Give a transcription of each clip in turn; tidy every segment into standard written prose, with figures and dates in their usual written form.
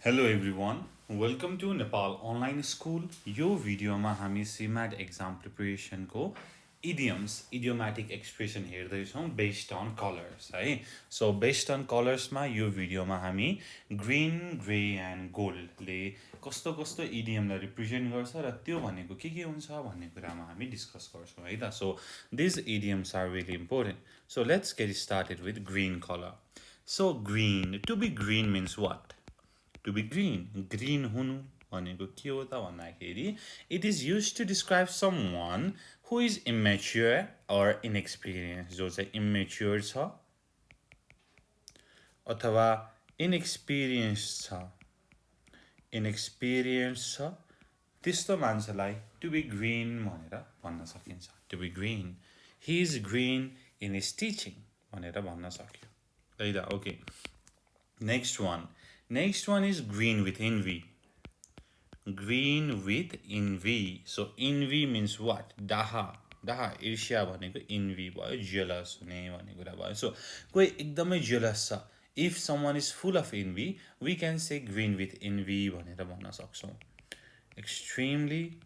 Hello everyone, welcome to Nepal online school. यो भिडियोमा हामी CMAT exam preparation को idioms, idiomatic expression हेर्दैछौँ based on colors है. So based on colors मा यो भिडियोमा हामी green, gray and gold ले कस्तो कस्तो idiom लाई represent गर्छ र त्यो भनेको के हुन्छ भन्ने कुरामा हामी डिस्कस गर्छौँ है त. So these idioms are really important. So let's get started with green color. So green, to be green means what? To be green. Green hunu भनेको के हो त भन्दाखेरि it is used to describe someone who is immature or inexperienced. जो चाहिँ immature छ अथवा inexperienced छ त्यस्तो मान्छेलाई to be green भनेर भन्न सकिन्छ. To be green. He is green in his teaching भनेर भन्न सक्यो. है त. Okay. Next one is green with envy. Green with envy. So envy means what? Daha. ईर्ष्या भनेको envy भयो, jealous हुने भन्ने कुरा भयो. So कोही एकदमै jealous छ. If someone is full of envy, we can say green with envy भनेर भन्न सक्छौँ. Extremely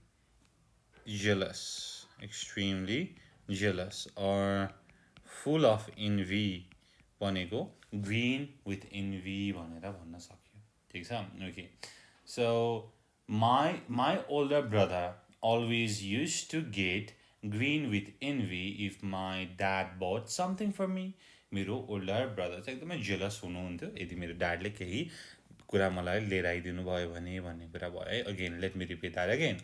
jealous or full of envy भनेको green with envy भनेर भन्न सक्यो. ठीक छ? Okay. So my older brother always used to get green with envy if my dad bought something for me. मेरो older brother चाहिँ एकदमै jealous हुनुहुन्थ्यो यदि मेरो dadले केही कुरा मलाई लिएर आइदिनु भयो भने भन्ने कुरा भयो है. Again, let me repeat that again.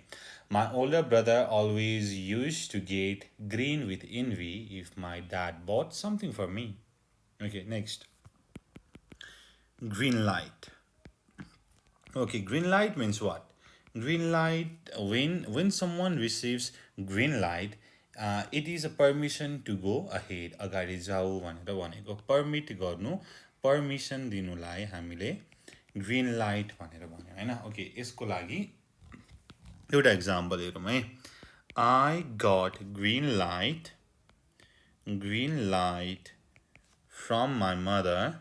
My older brother always used to get green with envy if my dad bought something for me. Okay, next. Green light. Okay, green light means what? Green light, when someone receives green light, it is a permission to go ahead. अगाडि जाऊ भनेर भनेको permit गर्नु, permission दिनुलाई हामीले green light भनेर भन्यो हैन. Okay, यसको लागि एउटा एक्जाम्पल हेरौँ है. I got green light from my mother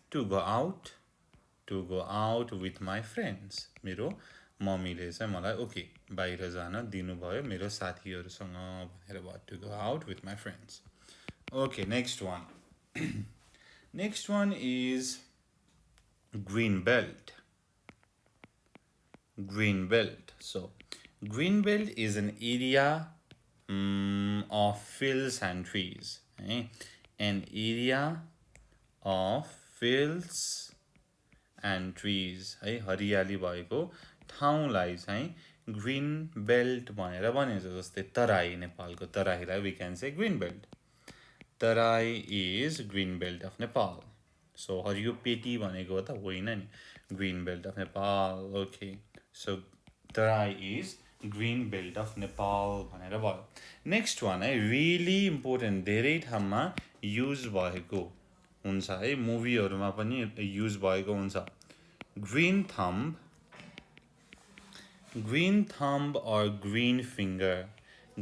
to go out with my friends. मेरो मम्मीले चाहिँ मलाई ओके बाहिर जान दिनुभयो मेरो साथीहरुसँग भनेर भयो. To go out with my friends. Okay, next one is green belt. So green belt is an area of fields and trees. An area of fields and trees. हरियाली भएको ठाउँलाई चाहिँ green belt भनेर भनिन्छ. जस्तै तराई, नेपालको तराईलाई we can say green belt. Tarai is green belt of Nepal. So 𝘊𝗶𝗃 भनेको त होइन नि, green belt of Nepal. Okay. So Tarai is green belt of Nepal भनेर भयो. Next one है, really important, धेरै ठाउँमा युज भएको हुन्छ है, मुभीहरुमा पनि युज भएको हुन्छ. Green thumb or green finger.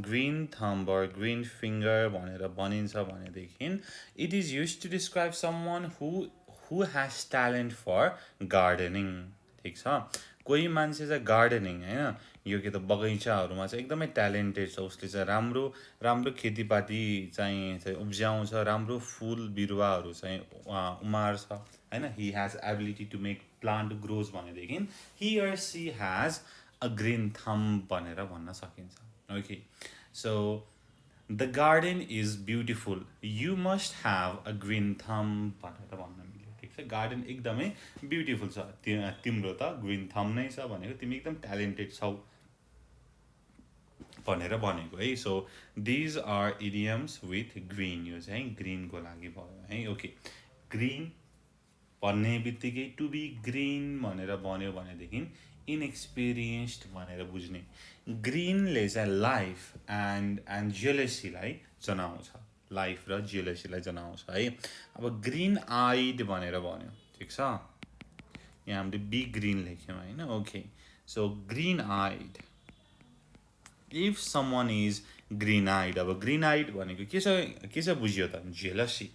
Green thumb or green finger भनेर भनिन्छ भनेदेखि it is used to describe someone who has talent for gardening. ठीक छ? कोही मान्छे चाहिँ गार्डनिङ हैन, यो के त बगैँचाहरुमा चाहिँ एकदमै ट्यालेन्टेड छ. उसले चाहिँ राम्रो खेतीपाती चाहिँ उब्जाउँछ, राम्रो फूल बिरुवाहरु चाहिँ उमार्छ हैन. he has ability to make plant grows भनेदेखि he or she has a green thumb भनेर भन्न सकिन्छ. Okay. So the garden is beautiful. You must have a green thumb भनेर भन्न मिल्यो. ठीक छ? गार्डन एकदमै ब्युटिफुल छ, तिम्रो त ग्रीन थम्ब नै छ भनेको तिमी एकदम ट्यालेन्टेड छौ भनेर भनेको है. So these are idioms with green. यो चाहिँ ग्रीन को लागि भयो है. ओके, ग्रीन भन्ने बित्तिकै टु बी ग्रीन भनेर भन्यो भनेदेखि इनएक्सपिरियन्स्ड भनेर बुझ्ने. ग्रीनले चाहिँ लाइफ एन्ड जेलसीलाई जनाउँछ. लाइफ र जेलसीलाई जनाउँछ है. अब ग्रीन आइड भनेर भन्यो. ठीक छ? यहाँ हामीले बी ग्रीन लेख्यौँ हैन. Okay, so green eyed. If someone is green eyed, अब green eyed भनेको के छ बुझियो त? जेलसी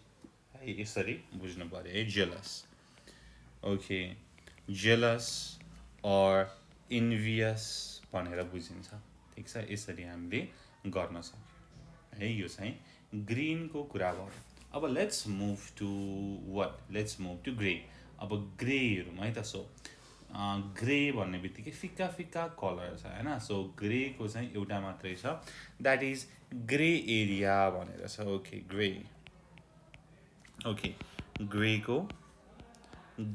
है यसरी बुझ्नु पर्यो है jealous okay jealous or envious भनेर बुझिन्छ ठीक छ यसरी हामीले गर्न सक्यौं है यो चाहिँ ग्रीन को कुरा भयो अब let's move to what let's move to grey अब ग्रे हेरौँ है त सो ग्रे भन्ने बित्तिकै फिक्का फिक्का कलर छ हैन सो ग्रे को चाहिँ एउटा मात्रै छ दैट इज ग्रे एरिया भनेर छ ओके ग्रे ओके ग्रे को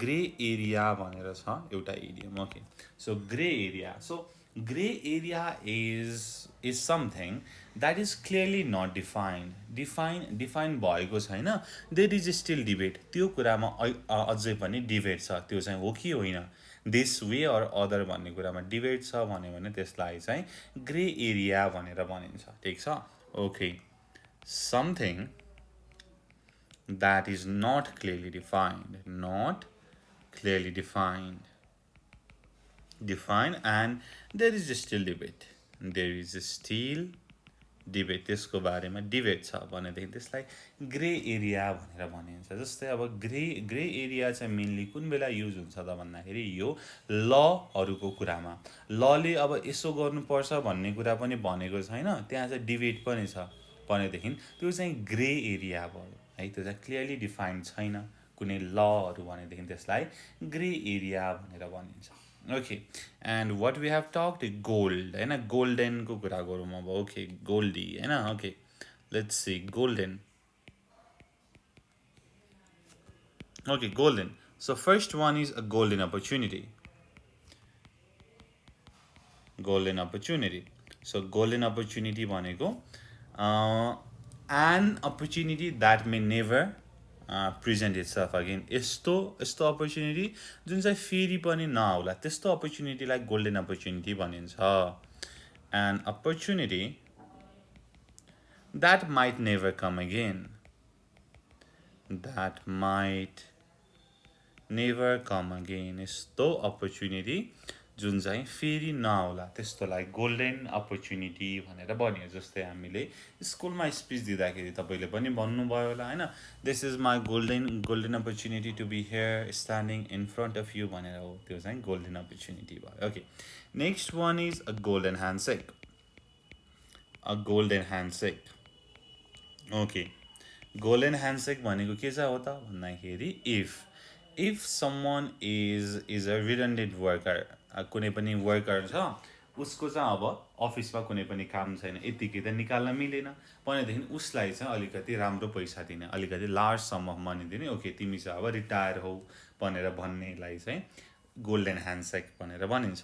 ग्रे एरिया भनेर छ एउटा idiom okay so grey area so grey area is something that is clearly not defined भएको छैन there is still debate त्यो कुरामा अझै पनि डिबेट छ त्यो चाहिँ हो कि होइन this way or other भन्ने कुरामा डिबेट छ भन्यो भने त्यसलाई चाहिँ ग्रे एरिया भनेर भनिन्छ ठीक छ okay something that is not clearly defined and there is still debate त्यसको बारेमा डिबेट छ भनेदेखि त्यसलाई ग्रे एरिया भनेर भनिन्छ जस्तै अब ग्रे एरिया चाहिँ मेनली कुन बेला युज हुन्छ त भन्दाखेरि यो लहरुको कुरामा लले अब यसो गर्नुपर्छ भन्ने कुरा पनि भनेको छैन त्यहाँ चाहिँ डिबेट पनि छ भनेदेखि त्यो चाहिँ ग्रे एरिया भयो है त्यो चाहिँ क्लियरली डिफाइन्ड छैन कुनै लहरु भनेदेखि त्यसलाई ग्रे एरिया भनेर भनिन्छ Okay, and what we have talked gold, है ना golden को कुरा गरौँ अब okay goldy है ना okay let's see golden okay golden so first one is a golden opportunity so golden opportunity भनेको an opportunity that may never present itself again यस्तो अपर्च्युनिटी जुन चाहिँ फेरि पनि नआउला त्यस्तो अपर्च्युनिटीलाई गोल्डन अपर्च्युनिटी भनिन्छ an opportunity that might never come again यस्तो opportunity जुन चाहिँ फेरि नआउला त्यस्तोलाई गोल्डन अपर्च्युनिटी भनेर भनियो जस्तै हामीले स्कुलमा स्पीच दिँदाखेरि तपाईले पनि भन्नुभयो होला हैन this is my golden opportunity to be here standing in front of you भनेर हो त्यो चाहिँ गोल्डन अपर्च्युनिटी भयो okay next one is a golden handshake okay golden handshake भनेको के चाहिँ हो त भन्दाखेरि if someone is a redundant worker कुनै पनि वर्कर छ उसको चाहिँ अब अफिसमा कुनै पनि काम छैन यतिकै त निकाल्न मिलेन भनेदेखि उसलाई चाहिँ अलिकति राम्रो पैसा दिने अलिकति लार्ज सम अफ मनी दिने ओके तिमी चाहिँ अब रिटायर हौ भनेर भन्नेलाई चाहिँ गोल्डन ह्यान्डसेक भनेर भनिन्छ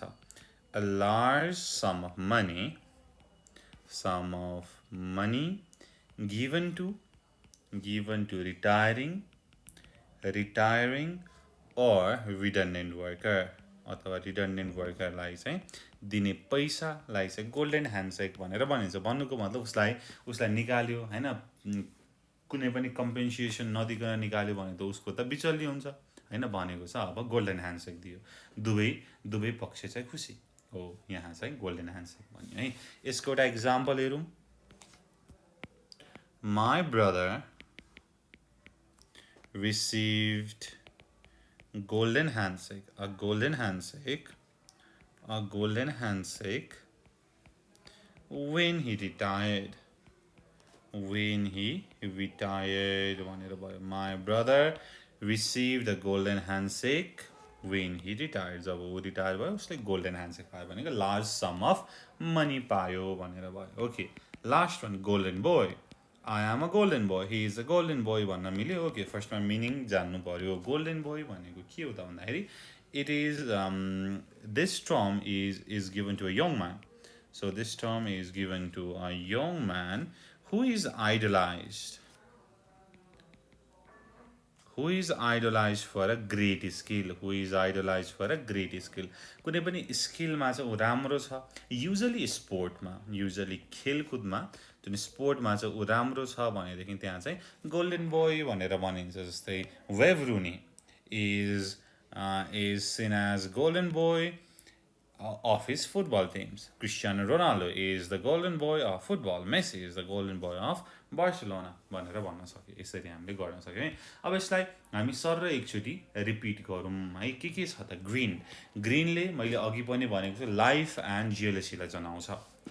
a large sum of money given to retiring or redundant worker अथवा redundant worker लाई चाहिँ दिने पैसालाई चाहिँ गोल्डन ह्यान्डसेक भनेर भनिन्छ भन्नुको मतलब उसलाई निकाल्यो हैन कुनै पनि कम्पेन्सेसन नदिकन निकाल्यो भने त उसको त बिचल्ली हुन्छ हैन भनेको छ अब गोल्डन ह्यान्डसेक दियो दुवै पक्ष चाहिँ खुसी हो यहाँ चाहिँ गोल्डन ह्यान्डसेक भन्यो है यसको एउटा एक्जाम्पल हेरौँ My brother received a golden handshake when he retired. My brother received a golden handshake when he retired. जब वो रिटायर भयो उसले गोल्डन ह्यान्डसेक पायो भनेको लार्ज सम अफ मनी पायो भनेर भयो okay last one golden boy I am a golden boy. He is a golden boy भन्न मिल्यो ओके फर्स्टमा मिनिङ जान्नु पर्यो गोल्डन बोय भनेको के हो त भन्दाखेरि it is this term is given to a young man. So this term is given to a young man who is idolized for a great skill कुनै पनि स्किलमा चाहिँ उ राम्रो छ युजुअली खेलकुदमा जुन स्पोर्टमा चाहिँ उ राम्रो छ भनेदेखि त्यहाँ चाहिँ गोल्डन बोय भनेर भनिन्छ जस्तै wave Rooni is seen as golden boy of his football teams. Cristiano Ronaldo is the golden boy of football. Messi is the golden boy of Barcelona भनेर भन्न सक्यो. यसरी हामीले गर्न सक्यौँ है. अब यसलाई हामी सर एकचोटि रिपिट गरौँ है. के छ त ग्रिनले मैले अघि पनि भनेको छु लाइफ एन्ड जियोलोजीलाई जनाउँछ.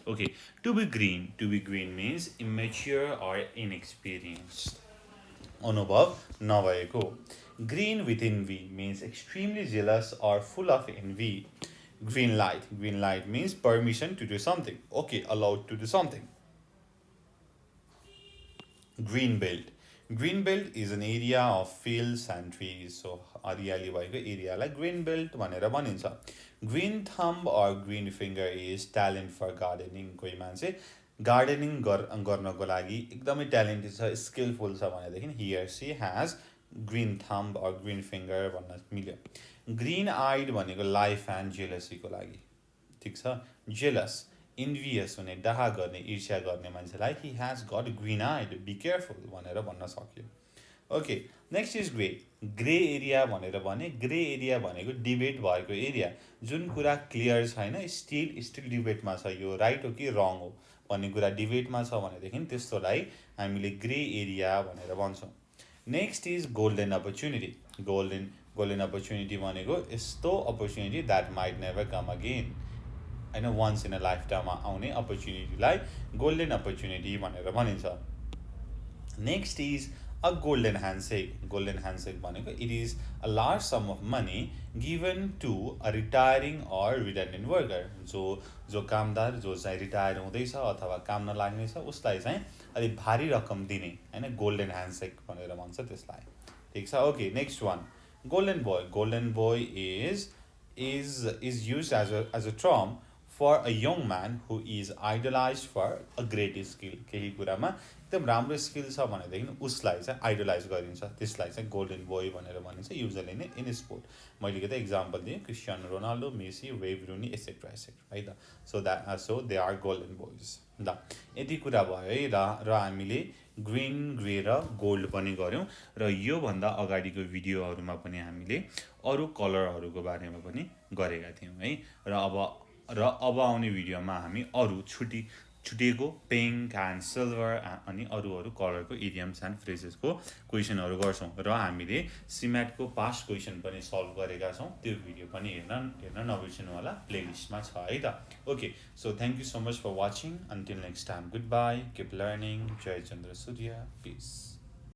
Okay, to be green means immature or inexperienced, अनुभव नभएको. Green with envy means extremely jealous or full of envy. Green light means permission to do something. Okay, allowed to do something. Green belt is an area of fields and trees. So हरियाली भएको एरियालाई green belt भनेर भनिन्छ. Green thumb or green finger is talent for gardening. कोही मान्छे gardening गर्नको लागि एकदमै talented छ, स्किलफुल छ भनेदेखि he or she has green thumb or green finger भन्न मिल्यो. ग्रीन आइड भनेको लाइफ एन्ड जेलसीको लागि. ठिक छ. जेलस इन्भियस हुने, डाहा गर्ने, ईर्ष्या गर्ने मान्छेलाई he has got green eyed, be careful भनेर भन्न सक्यो. Okay, next is grey area भनेर भने. ग्रे एरिया भनेको डिबेट भएको एरिया, जुन कुरा क्लियर छैन, स्टिल डिबेटमा छ, यो राइट हो कि रङ हो भन्ने कुरा डिबेटमा छ भनेदेखि त्यस्तोलाई हामीले ग्रे एरिया भनेर भन्छौँ. Next is golden opportunity. Golden opportunity भनेको यस्तो opportunity that might never come again, होइन, वन्स इन अ लाइफ टाइममा आउने अपर्च्युनिटीलाई गोल्डन अपर्च्युनिटी भनेर भनिन्छ. Next is a golden handshake भनेको it is a large sum of money given to a retiring or retrenched worker. जो कामदार जो चाहिँ रिटायर हुँदैछ अथवा काम नलाग्ने छ उसलाई चाहिँ अलिक भारी रकम दिने, होइन, गोल्डन ह्यान्डसेक भनेर भन्छ त्यसलाई. ठिक छ. Okay, next one golden boy is used as a term for a young man who is idolized for a great skill. केही कुरामा एकदम राम्रो स्किल छ भनेदेखि उसलाई चाहिँ आइडलाइज गरिन्छ, त्यसलाई चाहिँ गोल्डन बोय भनेर भनिन्छ, युजली नै इन स्पोर्ट. मैले त इक्जाम्पल दिएँ Cristiano Ronaldo, Messi, Wayne Rooney etcetera है त. So they are golden boys. ल, यति कुरा भयो है. र हामीले ग्रिन, ग्रे र गोल्ड पनि गऱ्यौँ. र योभन्दा अगाडिको भिडियोहरूमा पनि हामीले अरू कलरहरूको बारेमा पनि गरेका थियौँ है. र अब आउने भिडियोमा हामी अरू छुटेको पिङ्क एन्ड सिल्भर अनि अरू कलरको इडियम्स एन्ड फ्रेजेसको क्वेसनहरू गर्छौँ. र हामीले सिम्याटको पास्ट क्वेसन पनि सल्भ गरेका छौँ. त्यो भिडियो पनि हेर्न नबिर्सिनु होला, प्लेलिस्टमा छ है त. Okay, so thank you so much for watching. Until next time, goodbye, keep learning. Jay Chandra Surya, piece.